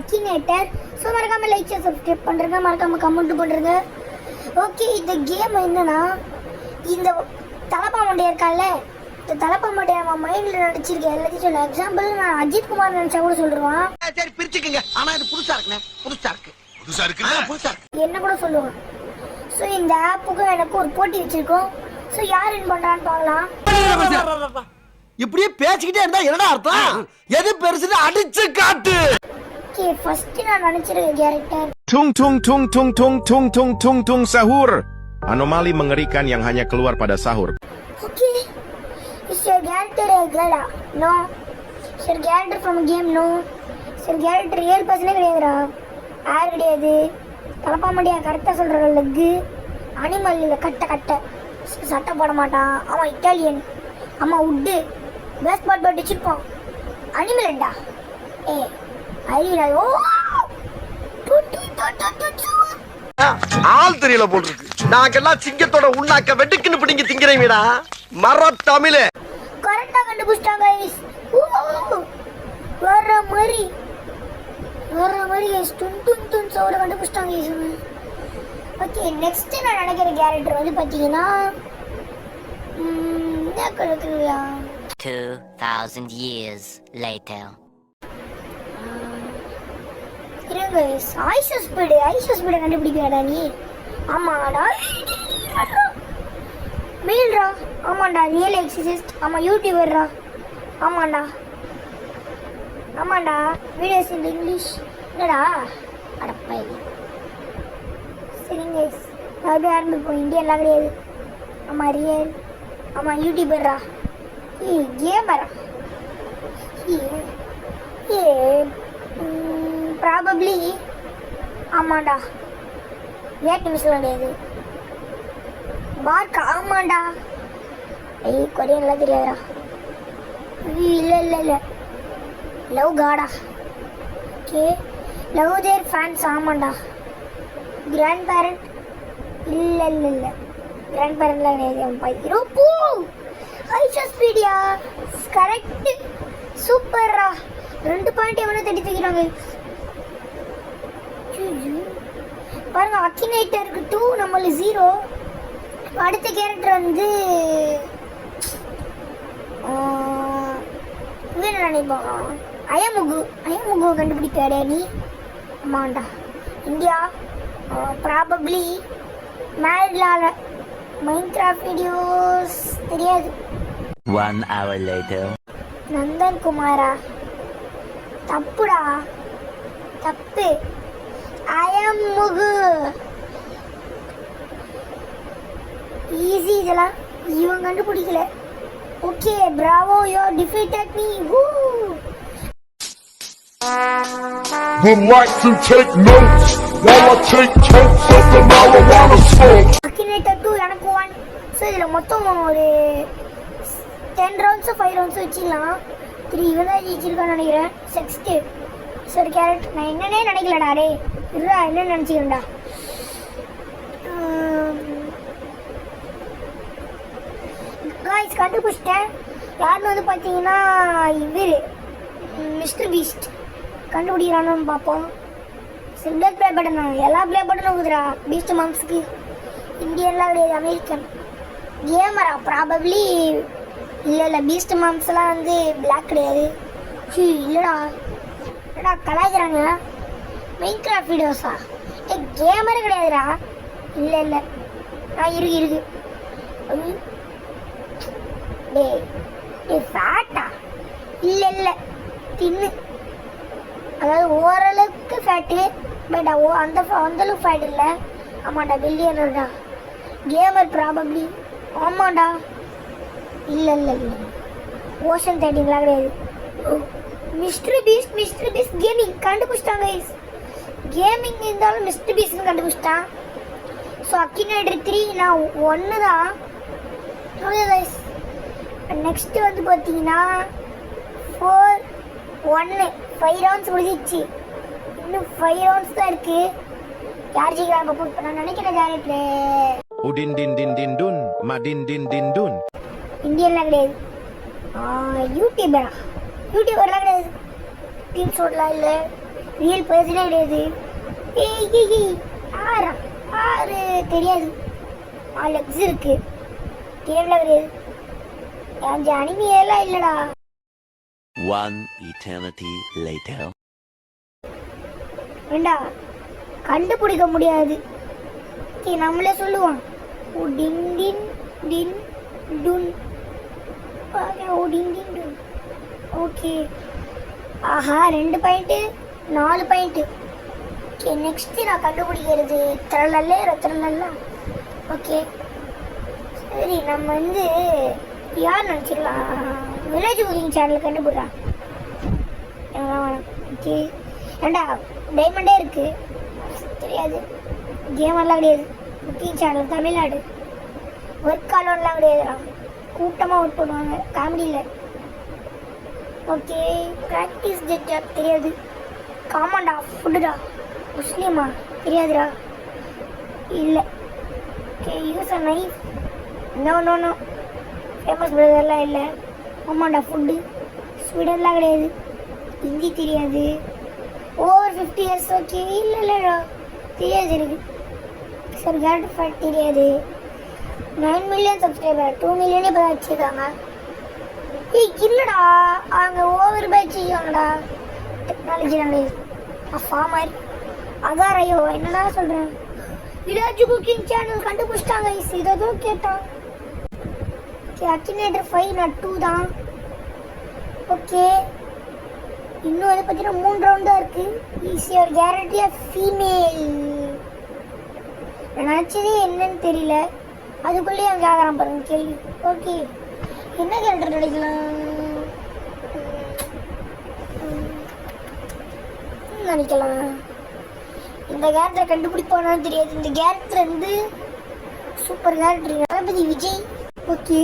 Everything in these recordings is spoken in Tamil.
அக்கினேட்டர். ஸோ மறக்காமல் லைக் சப்ஸ்கிரைப் பண்ணுறேங்க, மறக்காமல் கமெண்ட் பண்ணுறேங்க. ஓகே, இந்த கேம் என்னன்னா, இந்த தலப்பா மண்டையா இருக்கால, இந்த தலப்பா மண்டையா நம்ம மைண்டில் நடிச்சிருக்கேன் எல்லாத்தையும் சொல்ல. எக்ஸாம்பிள் நான் அஜித் குமார் நினச்சா கூட சொல்லுவான். சரி பிரிச்சுக்கங்க. ஆனால் இது புதுசாக இருக்குண்ணே, புதுசாக இருக்கு என்ன கூட சொல்லுவான். ஸோ இந்த ஆப்புக்கும் எனக்கு ஒரு போட்டி வச்சிருக்கோம். ஸோ யார் வின் பண்ணுறான்னு பார்க்கலாம். இப்படியே பேசிக்கிட்டே இருந்தா என்னடா அர்த்தம்? எது பெருசுன்னு அடிச்சு காட்டு. ஓகே, ஃபர்ஸ்ட் நான் நினைச்சிருக்க character Tung tung tung tung tung tung tung tung tung sahur. Anomali mengerikan yang hanya keluar pada sahur. Okay, is your character a girl? No. Is your character from game? No. Is your character real பர்சனே கிடையாதுடா. யார் கிடையாது. தலப்பா மண்டியா கரெக்டாக சொல்கிற லெக்கு. அனிமல் இல்லை, கட்டை சட்டை போட மாட்டான். அவன் இட்டாலியன். ஆமாம், உட்டு பேஸ் பாட் பாட் வச்சுருப்போம். அனிமல்டா. ஏ ஐயா, ஓ ஆள் தெரியல போட்டுருக்கு. நாங்கெல்லாம் சிங்கத்தோட உண்ணாக்க வெட்டுக்குன்னு பிடிங்க திங்கிறீங்கடா. மர தமிழ் கரெக்டா கண்டுபிடிச்சிட்டாங்க. வர மாதிரி துன் துன் துன் சோட கண்டுபிடிச்சிட்டாங்க. ஓகே, நெக்ஸ்ட் நான் நினைக்கிற கேரக்டர் வந்து பார்த்தீங்கன்னா 2000 years later. இருங்க, ஐசஸ்பீடு கண்டுபிடிக்கடா நீ. ஆமாடா, மீல்ரா. ஆமாண்டா, ரியல் எக்ஸிஸ்ட். ஆமா, யூடியூபர்ரா. ஆமாண்டா வீடியோஸ் இன் இங்கிலீஷ். என்னடா அடப்பை. சரிங்க, அது ஆரம்பிப்போம். இந்தியன்லாம் கிடையாது. ஆமா, ரியல். ஆமா, யூடியூபர்ரா. கேமரா. ப்ராபப்ளி. ஆமாண்டா, வேட்டு மிஸ்லாம் கிடையாது. பார்க்கா. ஆமாண்டா, கொரியன்லாம் தெரியாதுடா. இல்லை லவ் காடா. ஓகே, லவ் தேர் ஃபேன்ஸ். ஆமாண்டா, கிராண்ட் பேரண்ட். இல்லை கிராண்ட் பேரண்ட்லாம் கிடையாது. அவன் பைக்கிறோ பூ. ஐஷஸ்பீடியா கரெக்ட். சூப்பர்ரா. 2 பாயிண்ட் எவனோ தட்டி தூக்கிறாங்க பாருங்க. அக்கினேட்டருக்கு 2, நம்மளுக்கு 0. அடுத்த கேரக்டர் வந்து இவன் நினைப்போம். அயமுகு கண்டுபிடிக்காடே நீ. ஆமாண்டா, இந்தியா. ப்ராபப்ளி மேரிட்லால. மைன்கிராஃப்ட் வீடியோஸ் தெரியாது. 1 hour later. நந்தன் குமாரா. தப்புடா, தப்பு. அயமுகு ஈஸி. இதெல்லாம் இவன் கண்டுபிடிக்கல. Okay, Bravo, you defeated me. Would like to take notes while I take totes of the marijuana smoke. Akinator 2 எனக்கு 1. ஸோ இதில் மொத்தம் ஒரு 10 ரவுண்ட்ஸோ 5 ரவுண்ட்ஸோ வச்சுக்கலாம். 3 இவன் தான் ஜெயிச்சிருக்கான்னு நினைக்கிறேன். 6 சரி கேரக்டர். நான் என்னன்னே நினைக்கலடா. டே இருடா, என்ன நினச்சிக்கிறேன்டா. காய்ஸ் கண்டுபிடிச்சிட்டேன். யாருன்னு வந்து பார்த்தீங்கன்னா இவர் மிஸ்டர் பீஸ்ட். கண்டுபிடிக்கிறான்னு பார்ப்போம். Silver play button. எல்லா ப்ளே பட்டனும் இருக்குதுடா பீஸ்ட் மாம்ஸுக்கு. இந்தியன்லாம் கிடையாது, அமெரிக்கன். Camera probably. இல்லை பீஸ்ட் மாம்ஸ்லாம் வந்து பிளாக் கிடையாது. இல்லைடா கலாய்க்கிறாங்க. மைன்கிராஃப்ட் வீடியோஸா? கேமரே கிடையாதுடா. இல்லை இருக்கு. ஃபேட்டா? இல்லை தின்னு. அதாவது ஓரளவுக்கு ஃபேட்டு, பட் அந்தளவுக்கு ஃபேட் இல்லை. ஆமாண்டா, பில்லியனர்டா. Gamer probably. ஆமாண்டா. இல்லை ஓஷன் 13லாம் கிடையாது. மிஸ்டர் பீஸ்ட் கேமிங் கண்டுபிடிச்சிட்டாங்க. கேமிங் இருந்தாலும் மிஸ்டர் பீஸ்ட்னு கண்டுபிடிச்சிட்டான். ஸோ அக்கினேட்டர் 3 நான் 1 தான். நெக்ஸ்ட் வந்து பார்த்தீங்கன்னா 4 1 5 ரவுண்ட்ஸ் முடிஞ்சிச்சு. இன்னும் 5 ரவுண்ட்ஸ் தான் இருக்கு. யார் ஜெயிக்கிறாங்க நான் நினைக்கிறேன். Character Udin din din din dun, madin din din dun. இந்தியன்லாம் கிடையாது. யூடியூபர்லாம் கிடையாது. டீம் ஷோட்லாம் இல்லை. ரியல் பர்சனே கிடையாது. யாரு தெரியாது. 4 லெக்ஸ் இருக்கு. கேம்ல கிடையாது. அந்த அனிமையெல்லாம் இல்லடா. One eternity later. வேண்டா கண்டுபிடிக்க முடியாது. நம்மளே சொல்லுவோம். ஓ டின் டின் டின் டுன். ஓ டின் டின் டுன். ஓகே. ஆஹா 2 பாயிண்ட் 4 பாயிண்ட். ஓகே நெக்ஸ்ட் நான் கண்டுபிடிக்கிறது திரளல்ல. ஓகே சரி நம்ம வந்து யார் நினச்சிடலாம். வில்லேஜ் குக்கிங் சேனல் கண்டுபிடுறான். ஓகே ஏண்டா டைமண்டே இருக்கு தெரியாது. கேம் எல்லாம் கிடையாது. Cooking channel Tamil Nadu. ஒர்க் ஆலோன்லாம் கிடையாதுடா. கூட்டமாக ஒர்க் பண்ணுவாங்க காமெடியில். ஓகே ப்ராக்டிஸ் ஜெட் தெரியாது. காமாண்டா ஃபுட்டுடா. முஸ்லீமா தெரியாதுடா. இல்லை. Okay use a knife. No famous பிரதர்லாம் இல்லை. ஆமாண்டா ஃபுட்டு. ஸ்வீடன்லாம் கிடையாது. ஹிந்தி தெரியாது. Over 50 years. ஓகே இல்லைடா தெரியாது எனக்கு. சார் கேரட் ஃபேட் தெரியாது. 9 மில்லியன் சப்ஸ்கிரைபர் 2 மில்லியனே இப்போ வச்சுருக்காங்க. இல்லைடா அவங்க ஓவர் பை செய்வாங்கடா. டெக்னாலஜி கிடையாது. ஃபார்மர் அகாரையோ என்னடா சொல்கிறேன். வில்லேஜ் குக்கிங் சேனல் கண்டுபிடிச்சிட்டாங்க. இதோ கேட்டான். ஓகே அக்கினேட்டர் 5 நான் 2 தான். ஓகே இன்னும் அதை பார்த்தீங்கன்னா 3 ரவுண்ட் தான் இருக்கு. ஈஸியாக ஒரு கேரண்டியாக ஃபீமேல். நான் நினச்சதே என்னன்னு தெரியல. அதுக்குள்ளேயே அங்கே ஆகிறான் பாருங்க கேள்வி. ஓகே என்ன கேரக்டர் கிடைக்கலாம் நினைக்கலாம். இந்த கேரக்டரை கண்டுபிடிப்பானு தெரியாது. இந்த கேரக்டர் வந்து super character. Thalapathy Vijay. Okay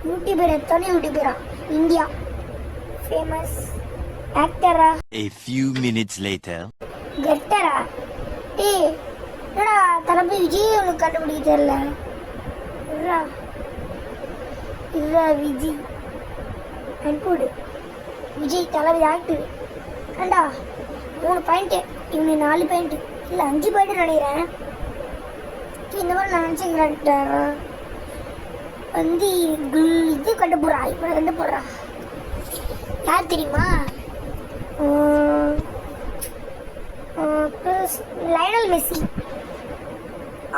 YouTuber. எத்தனை யூடியூபரா இந்தியா ஃபேமஸ் ஆக்டரா. A few minutes later. கெட்டரா. என்னடா தளபதி விஜய் உனக்கு கண்டுபிடிக்க தெரியல. விஜய் அன்போடு விஜய் தளபதி ஆக்டர். ஏண்டா 3 பாயிண்ட் இவனு 4 பாயிண்ட் இல்லை 5 பாயிண்ட் நினைக்கிறேன். இந்த மாதிரி நான் நினச்சிக்கிறேன் வந்து இது கண்டுபிடுறா. இப்போ கண்டுபிடுறா யார் தெரியுமா. Lionel Messi.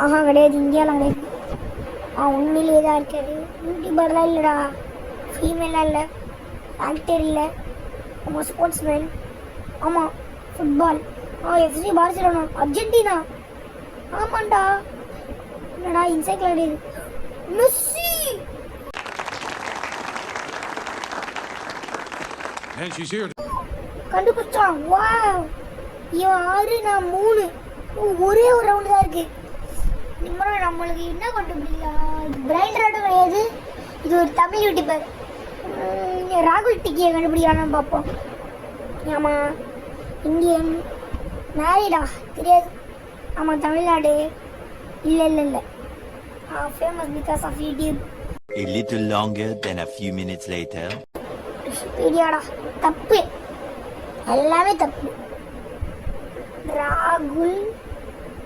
ஆஹா கிடையாது. இந்தியாலாம் கிடையாது. உண்மையிலேயே தான் இருக்காது. யூடியூபர்லாம் இல்லைடா. ஃபீமேலாக இல்லை. ஆக்டர் இல்லை. ஆமாம் ஸ்போர்ட்ஸ்மேன். ஆமாம் ஃபுட்பால். FC Barcelona Argentina. ஆமாண்டா என்னடா இன்சைக்கிள் கிடையாது. மெஸ்ஸி. கண்டுபிடிச்சான். வா இவன் 6 நான் 3. ஒரே ஒரு ரவுண்டு தான் இருக்கு. நிம்மரம் நம்மளுக்கு என்ன கண்டுபிடிக்கலாம். பிரைன் ராடும் கிடையாது. இது ஒரு தமிழ் யூடியூபர். ராகுல் டிக்கியை கண்டுபிடிக்கலான்னு பார்ப்போம். ஆமாம் இந்தியன். மேரிடா தெரியாது. ஆமாம் தமிழ்நாடு. இல்லை famous because of YouTube. A little longer than a few minutes later. விக்கிபீடியாடா. தப்பு எல்லாமே தப்பு. ராகுல்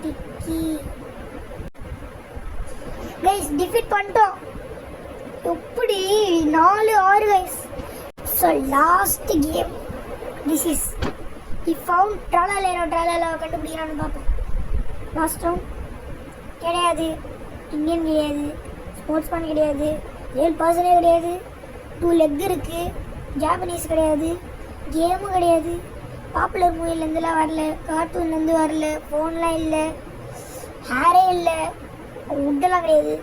டிக்கி கைஸ் டிஃபீட் பண்ணிட்டோம். எப்படி 4-6 guys. So last game. This is he found ட்ராலா கண்டுபிடிக்கிறான்னு பார்ப்போம். லாஸ்ட் ரவுண்ட் கிடையாது. இந்தியன் கிடையாது. ஸ்போர்ட்ஸ்மேன் கிடையாது. ரியல் பர்சனே கிடையாது. 2 லெக் இருக்குது. ஜாப்பனீஸ் கிடையாது. கேமும் கிடையாது. பாப்புலர் மூவிலேருந்துலாம் வரல. கார்ட்டூன்லேருந்து வரல. ஃபோன்லாம் இல்லை. ஹேரே இல்லை. உட்டெல்லாம் கிடையாது.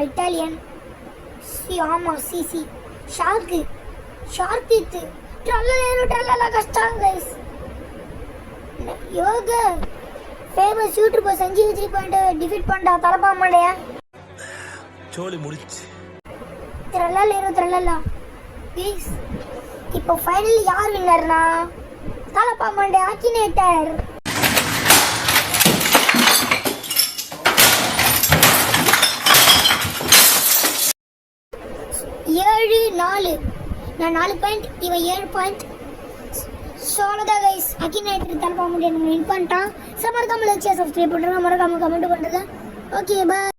இட்டாலியன். ஆமாம் சிசி. ஷார்க் தீத்து. ட்ரல்லா கஷ்டம் கைஸ். யோக famous YouTuber Sanjeev 3 point defeat பண்ணா தலப்பா மாடையா. சோலி முடிச்சு. ட்ரல்லா ப்ளீஸ். இப்போ ஃபைனலி யார் வின்னர்னா தலப்பா மாண்டே ஆக்கினேட்டர். நான் 4 பாயிண்ட். இவன் 7 பாயிண்ட். ஸோ அவ்வளோதான் கைஸ், அக்கினைட்டர் தலை பாம்பு வின் பண்ணிட்டான். ஸோ மறக்காம லைக் ஷேர் சப்ஸ்கிரைப் பண்ணுறேன், மறக்காம கமெண்ட் பண்ணுறேன். Okay bye.